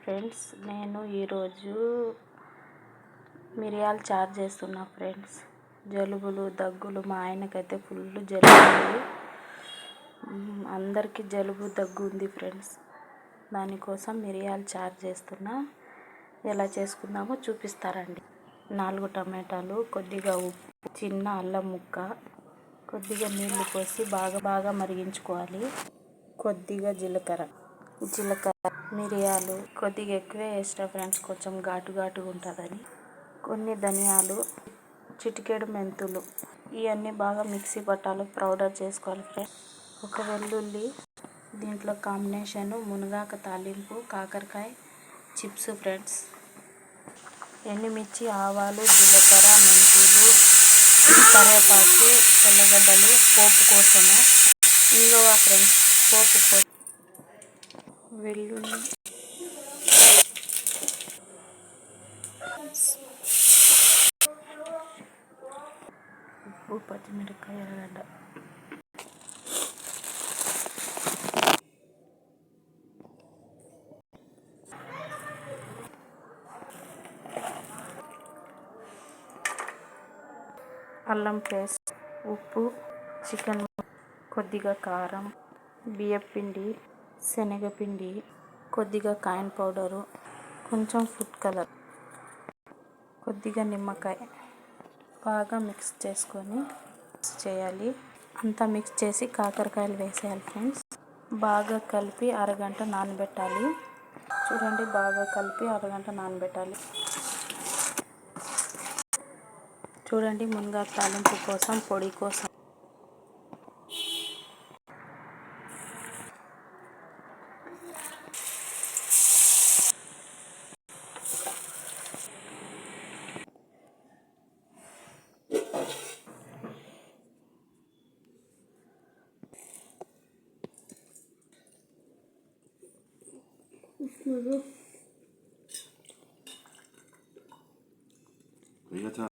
Friends, నేను ఈరోజు మిరియాలు చారు చేస్తున్నా ఫ్రెండ్స్. జలుబులు దగ్గులు, మా ఆయనకైతే ఫుల్ జలుబు ఉంది. అందరికీ జలుబు దగ్గు ఉంది ఫ్రెండ్స్. దానికోసం మిరియాలు చారు చేస్తున్నా. ఎలా చేసుకుందామో చూపిస్తారండి. 4 టమాటాలు, కొద్దిగా ఉప్పు, చిన్న అల్లం ముక్క, కొద్దిగా నీళ్లు పోసి బాగా మరిగించుకోవాలి. కొద్దిగా జీలకర్ర, మిరియాలు కొద్దిగా ఎక్కువే వేస్తా ఫ్రెండ్స్, కొంచెం ఘాటుగా ఉంటుందని. కొన్ని ధనియాలు, చిటికెడు మెంతులు, ఇవన్నీ బాగా మిక్సీ పట్టాలి, పౌడర్ చేసుకోవాలి ఫ్రెండ్స్. ఒక వెల్లుల్లి, దీంట్లో కాంబినేషను మునగాక తాలింపు, కాకరకాయ చిప్స్ ఫ్రెండ్స్. ఎండుమిర్చి, ఆవాలు, జీలకర్ర, మెంతులు, కరివేపాకు, తెల్లగడ్డలు పోపు కోసము, ఇంగువ ఫ్రెండ్స్ పోపు కోసం, వెల్లుల్లి, ఉప్పు, పచ్చిమిరపకాయ, ఎర్రగడ్డ. అల్లం పేస్ట్, ఉప్పు, చికెన్, కొద్దిగా కారం, బియ్యపిండి, శనగపిండి, కొద్దిగా కాయిన్ పౌడరు, కొంచెం ఫుడ్ కలర్, కొద్దిగా నిమ్మకాయ, బాగా మిక్స్ చేసుకొని చేయాలి. అంతా మిక్స్ చేసి కాకరకాయలు వేసేయాలి ఫ్రెండ్స్. బాగా కలిపి అరగంట నానబెట్టాలి. చూడండి, బాగా కలిపి అరగంట నానబెట్టాలి. చూడండి, మునగాకు తాలింపు కోసం, పొడి కోసం